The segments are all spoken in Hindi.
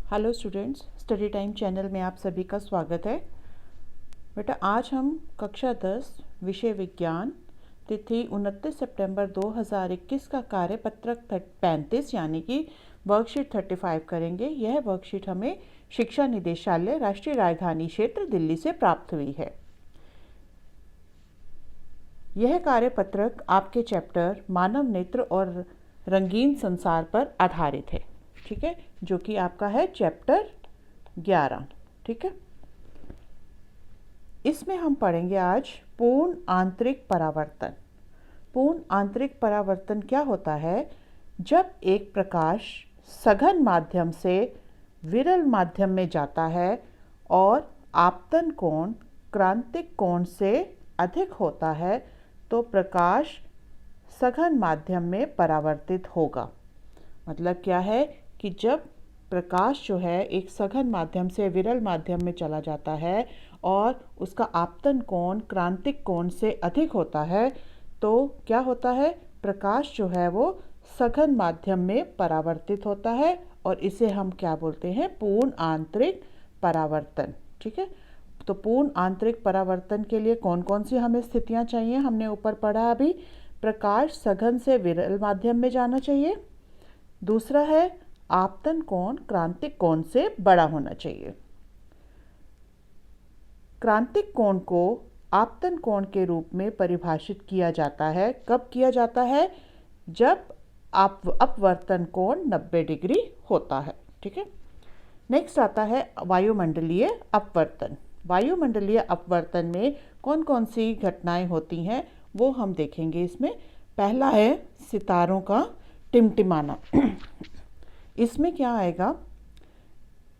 Hello students, study time channel में आप सभी का स्वागत है। बेटा, आज हम कक्षा 10 विषय विज्ञान तिथि 29 सितंबर 2021 का कार्यपत्रक 35 यानी कि वर्कशीट 35 करेंगे। यह वर्कशीट हमें शिक्षा निदेशालय, राष्ट्रीय राजधानी क्षेत्र दिल्ली से प्राप्त हुई है। यह कार्यपत्रक आपके चैप्टर मानव नेत्र और रंगीन संसार पर आधारित है, ठीक है, जो कि आपका है चैप्टर 11। ठीक है, इसमें हम पढ़ेंगे आज पूर्ण आंतरिक परावर्तन। पूर्ण आंतरिक परावर्तन क्या होता है? जब एक प्रकाश सघन माध्यम से विरल माध्यम में जाता है और आपतन कोण क्रांतिक कोण से अधिक होता है तो प्रकाश सघन माध्यम में परावर्तित होगा। मतलब क्या है कि जब प्रकाश जो है एक सघन माध्यम से विरल माध्यम में चला जाता है और उसका आपतन कोण क्रांतिक कोण से अधिक होता है तो क्या होता है? प्रकाश जो है वो सघन माध्यम में परावर्तित होता है और इसे हम क्या बोलते हैं? पूर्ण आंतरिक परावर्तन। ठीक है, तो पूर्ण आंतरिक परावर्तन के लिए कौन कौन सी हमें स्थितियां चाहिए? हमने ऊपर पढ़ा अभी। प्रकाश सघन से विरल माध्यम में जाना चाहिए। दूसरा है आपतन कोण क्रांतिक कोण से बड़ा होना चाहिए। क्रांतिक कोण को आपतन कोण के रूप में परिभाषित किया जाता है। कब किया जाता है? जब अपवर्तन कोण 90 डिग्री होता है। ठीक है, नेक्स्ट आता है वायुमंडलीय अपवर्तन। वायुमंडलीय अपवर्तन में कौन कौन सी घटनाएं होती हैं वो हम देखेंगे इसमें। पहला है सितारों का टिमटिमाना। इसमें क्या आएगा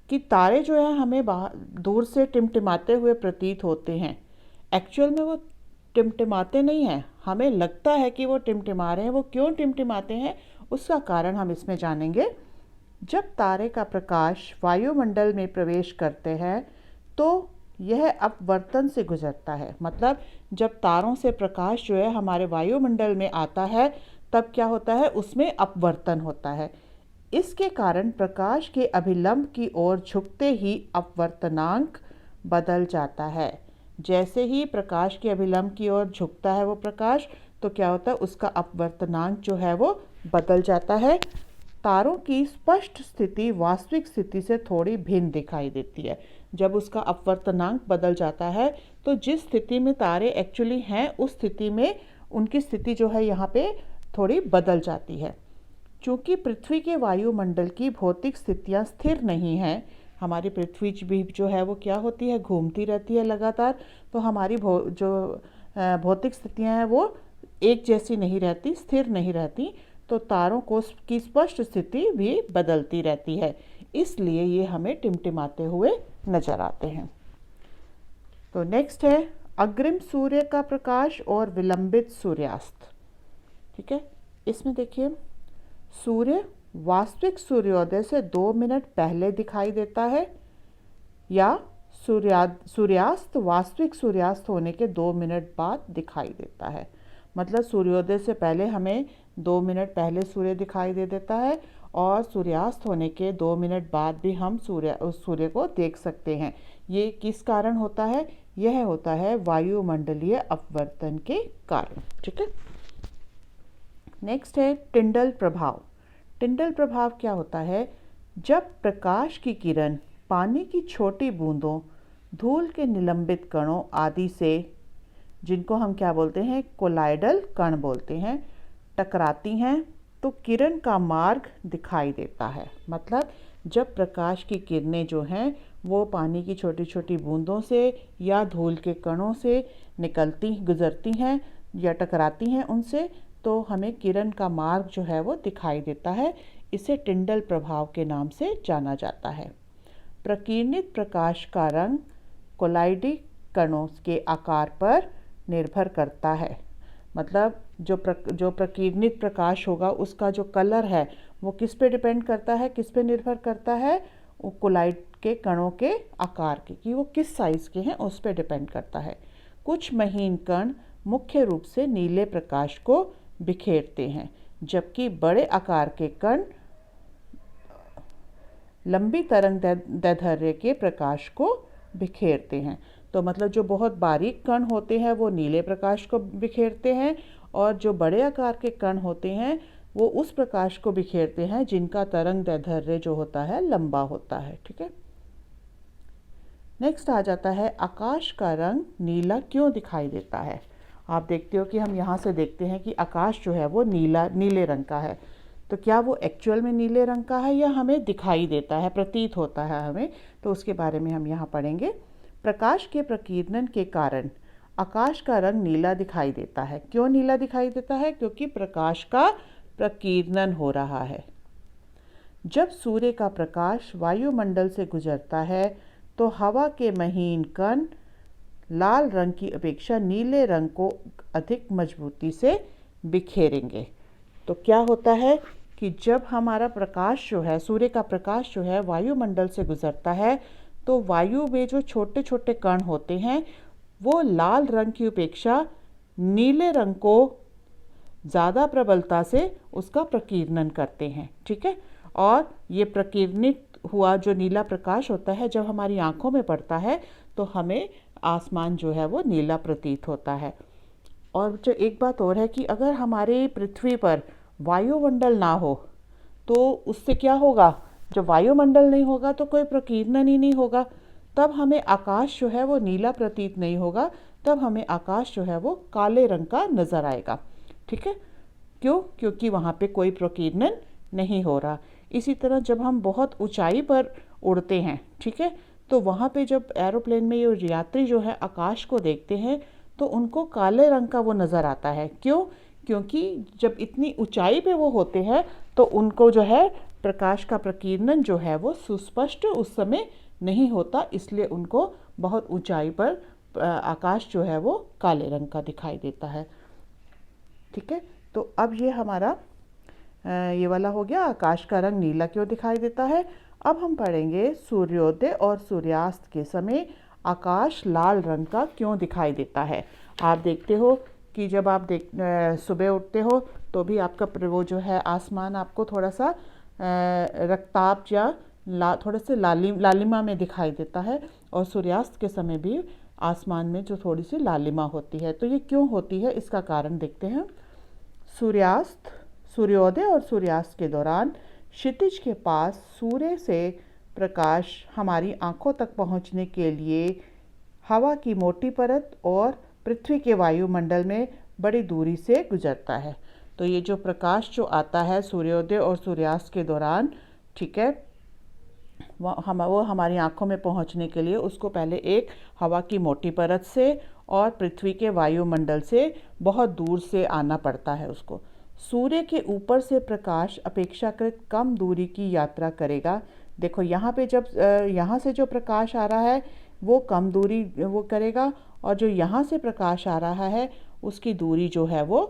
कि तारे जो है हमें दूर से टिमटिमाते हुए प्रतीत होते हैं। एक्चुअल में वो टिमटिमाते नहीं हैं, हमें लगता है कि वो टिमटिमा रहे हैं। वो क्यों टिमटिमाते हैं उसका कारण हम इसमें जानेंगे। जब तारे का प्रकाश वायुमंडल में प्रवेश करते हैं तो यह अपवर्तन से गुजरता है। मतलब जब तारों से प्रकाश जो है हमारे वायुमंडल में आता है तब क्या होता है? उसमें अपवर्तन होता है। इसके कारण प्रकाश के अभिलंब की ओर झुकते ही अपवर्तनांक बदल जाता है। जैसे ही प्रकाश के अभिलंब की ओर झुकता है वो प्रकाश, तो क्या होता है? उसका अपवर्तनांक जो है वो बदल जाता है। तारों की स्पष्ट स्थिति वास्तविक स्थिति से थोड़ी भिन्न दिखाई देती है। जब उसका अपवर्तनांक बदल जाता है तो जिस स्थिति में तारे एक्चुअली हैं उस स्थिति में उनकी स्थिति जो है यहाँ पे थोड़ी बदल जाती है। चूँकि पृथ्वी के वायुमंडल की भौतिक स्थितियाँ स्थिर नहीं हैं, हमारी पृथ्वी भी जो है वो क्या होती है? घूमती रहती है लगातार। तो हमारी जो भौतिक स्थितियाँ हैं वो एक जैसी नहीं रहती, स्थिर नहीं रहती। तो तारों की स्पष्ट स्थिति भी बदलती रहती है, इसलिए ये हमें टिमटिमाते हुए नजर आते हैं। तो नेक्स्ट है अग्रिम सूर्य का प्रकाश और विलंबित सूर्यास्त। ठीक है, इसमें देखिए सूर्य वास्तविक सूर्योदय से 2 मिनट पहले दिखाई देता है या सूर्यास्त वास्तविक सूर्यास्त होने के 2 मिनट बाद दिखाई देता है। मतलब सूर्योदय से पहले हमें 2 मिनट पहले सूर्य दिखाई दे देता है और सूर्यास्त होने के 2 मिनट बाद भी हम सूर्य को देख सकते हैं। ये किस कारण होता है? यह होता है वायुमंडलीय अपवर्तन के कारण। ठीक है, नेक्स्ट है टिंडल प्रभाव। टिंडल प्रभाव क्या होता है? जब प्रकाश की किरण पानी की छोटी बूंदों, धूल के निलंबित कणों आदि से, जिनको हम क्या बोलते हैं? कोलाइडल कण बोलते हैं, टकराती हैं तो किरण का मार्ग दिखाई देता है। मतलब जब प्रकाश की किरणें जो हैं वो पानी की छोटी छोटी बूंदों से या धूल के कणों से गुजरती हैं या टकराती हैं उनसे, तो हमें किरण का मार्ग जो है वो दिखाई देता है। इसे टिंडल प्रभाव के नाम से जाना जाता है। प्रकीर्णित प्रकाश का रंग कोलाइडी कणों के आकार पर निर्भर करता है। मतलब जो प्रकीर्णित प्रकाश होगा उसका जो कलर है वो किस पे डिपेंड करता है? किस पे निर्भर करता है? कोलाइड के कणों के आकार के, कि वो किस साइज़ के हैं उस पे डिपेंड करता है। कुछ महीन कण मुख्य रूप से नीले प्रकाश को बिखेरते हैं, जबकि बड़े आकार के कण लंबी तरंग दैर्ध्य के प्रकाश को बिखेरते हैं। तो मतलब जो बहुत बारीक कण होते हैं वो नीले प्रकाश को बिखेरते हैं, और जो बड़े आकार के कण होते हैं वो उस प्रकाश को बिखेरते हैं जिनका तरंग दैर्ध्य जो होता है लंबा होता है। ठीक है, नेक्स्ट आ जाता है आकाश का रंग नीला क्यों दिखाई देता है। आप देखते हो कि हम यहाँ से देखते हैं कि आकाश जो है वो नीले रंग का है। तो क्या वो एक्चुअल में नीले रंग का है या हमें दिखाई देता है, प्रतीत होता है हमें, तो उसके बारे में हम यहाँ पढ़ेंगे। प्रकाश के प्रकीर्णन के कारण आकाश का रंग नीला दिखाई देता है। क्यों नीला दिखाई देता है? क्योंकि प्रकाश का प्रकीर्णन हो रहा है। जब सूर्य का प्रकाश वायुमंडल से गुजरता है तो हवा के महीन कण लाल रंग की अपेक्षा नीले रंग को अधिक मजबूती से बिखेरेंगे। तो क्या होता है कि जब हमारा प्रकाश जो है, सूर्य का प्रकाश जो है वायुमंडल से गुजरता है तो वायु में जो छोटे छोटे कण होते हैं वो लाल रंग की अपेक्षा नीले रंग को ज़्यादा प्रबलता से उसका प्रकीर्णन करते हैं। ठीक है, और ये प्रकीर्णित हुआ जो नीला प्रकाश होता है जब हमारी आंखों में पड़ता है तो हमें आसमान जो है वो नीला प्रतीत होता है। और जो एक बात और है कि अगर हमारे पृथ्वी पर वायुमंडल ना हो तो उससे क्या होगा, जब वायुमंडल नहीं होगा तो कोई प्रकीर्णन ही नहीं होगा, तब हमें आकाश जो है वो नीला प्रतीत नहीं होगा, तब हमें आकाश जो है वो काले रंग का नज़र आएगा। ठीक है, क्यों? क्योंकि वहाँ पे कोई प्रकीर्णन नहीं हो रहा। इसी तरह जब हम बहुत ऊंचाई पर उड़ते हैं, ठीक है, तो वहाँ पे जब एरोप्लेन में ये यात्री जो है आकाश को देखते हैं तो उनको काले रंग का वो नज़र आता है। क्यों? क्योंकि जब इतनी ऊंचाई पे वो होते हैं तो उनको जो है प्रकाश का प्रकीर्णन जो है वो सुस्पष्ट उस समय नहीं होता, इसलिए उनको बहुत ऊंचाई पर आकाश जो है वो काले रंग का दिखाई देता है। ठीक है, तो अब ये हमारा ये वाला हो गया, आकाश का रंग नीला क्यों दिखाई देता है। अब हम पढ़ेंगे सूर्योदय और सूर्यास्त के समय आकाश लाल रंग का क्यों दिखाई देता है। आप देखते हो कि जब आप सुबह उठते हो तो भी आपका वो जो है आसमान आपको थोड़ा सा रक्ताब या थोड़े से लालिमा में दिखाई देता है, और सूर्यास्त के समय भी आसमान में जो थोड़ी सी लालिमा होती है। तो ये क्यों होती है, इसका कारण देखते हैं। सूर्योदय और सूर्यास्त के दौरान क्षितिज के पास सूर्य से प्रकाश हमारी आंखों तक पहुंचने के लिए हवा की मोटी परत और पृथ्वी के वायुमंडल में बड़ी दूरी से गुजरता है। तो ये जो प्रकाश जो आता है सूर्योदय और सूर्यास्त के दौरान, ठीक है, वो हमारी आंखों में पहुंचने के लिए उसको पहले एक हवा की मोटी परत से और पृथ्वी के वायुमंडल से बहुत दूर से आना पड़ता है उसको। सूर्य के ऊपर से प्रकाश अपेक्षाकृत कम दूरी की यात्रा करेगा। देखो यहाँ पे जब यहाँ से जो प्रकाश आ रहा है वो कम दूरी वो करेगा, और जो यहाँ से प्रकाश आ रहा है उसकी दूरी जो है वो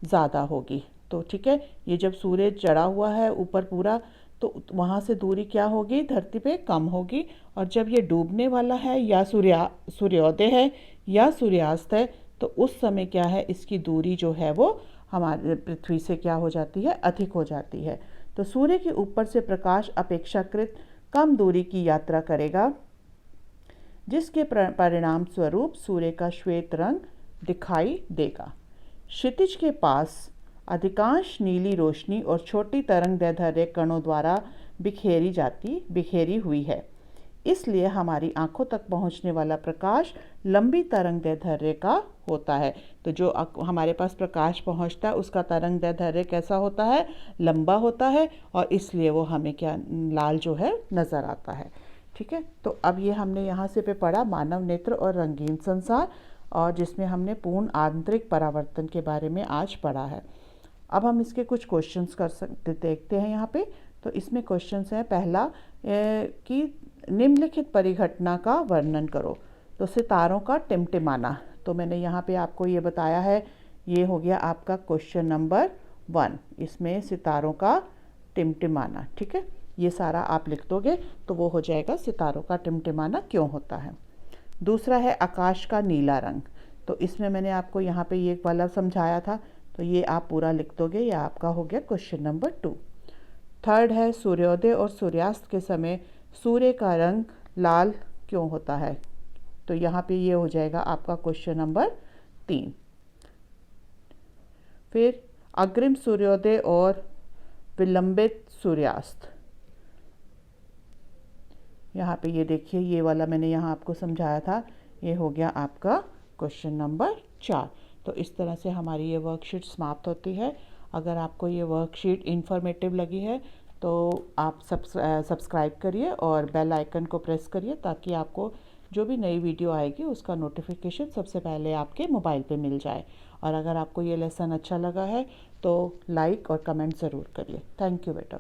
ज़्यादा होगी। तो ठीक है, ये जब सूर्य चढ़ा हुआ है ऊपर पूरा तो वहाँ से दूरी क्या होगी, धरती पे कम होगी, और जब ये डूबने वाला है या सूर्योदय है या सूर्यास्त है तो उस समय क्या है, इसकी दूरी जो है वो हमारे पृथ्वी से क्या हो जाती है, अधिक हो जाती है। तो सूर्य के ऊपर से प्रकाश अपेक्षाकृत कम दूरी की यात्रा करेगा, जिसके परिणाम स्वरूप सूर्य का श्वेत रंग दिखाई देगा। क्षितिज के पास अधिकांश नीली रोशनी और छोटी तरंग दैर्ध्य कणों द्वारा बिखेरी हुई है, इसलिए हमारी आंखों तक पहुंचने वाला प्रकाश लंबी तरंग दैर्ध्य का होता है। तो जो हमारे पास प्रकाश पहुंचता है उसका तरंग दैर्ध्य कैसा होता है, लंबा होता है, और इसलिए वो हमें क्या लाल जो है नज़र आता है। ठीक है, तो अब ये हमने यहाँ से पे पढ़ा मानव नेत्र और रंगीन संसार, और जिसमें हमने पूर्ण आंतरिक परावर्तन के बारे में आज पढ़ा है। अब हम इसके कुछ क्वेश्चंस देखते हैं यहाँ पे। तो इसमें क्वेश्चंस हैं, पहला कि निम्नलिखित परिघटना का वर्णन करो। तो सितारों का टिमटिमाना, तो मैंने यहाँ पे आपको ये बताया है, ये हो गया आपका क्वेश्चन नंबर 1, इसमें सितारों का टिमटिमाना। ठीक है, ये सारा आप लिख दोगे तो वो हो जाएगा सितारों का टिमटिमाना क्यों होता है। दूसरा है आकाश का नीला रंग, तो इसमें मैंने आपको यहाँ पे ये वाला समझाया था, तो ये आप पूरा लिख दोगे, ये आपका हो गया क्वेश्चन नंबर 2। थर्ड है सूर्योदय और सूर्यास्त के समय सूर्य का रंग लाल क्यों होता है। तो यहाँ पे ये हो जाएगा आपका क्वेश्चन नंबर 3। फिर अग्रिम सूर्योदय और विलंबित सूर्यास्त, यहाँ पे ये देखिए, ये वाला मैंने यहाँ आपको समझाया था, ये हो गया आपका क्वेश्चन नंबर 4। तो इस तरह से हमारी ये वर्कशीट समाप्त होती है। अगर आपको ये वर्कशीट इन्फॉर्मेटिव लगी है तो आप सब्सक्राइब करिए और बेल आइकन को प्रेस करिए, ताकि आपको जो भी नई वीडियो आएगी उसका नोटिफिकेशन सबसे पहले आपके मोबाइल पे मिल जाए। और अगर आपको ये लेसन अच्छा लगा है तो लाइक और कमेंट ज़रूर करिए। थैंक यू बेटा।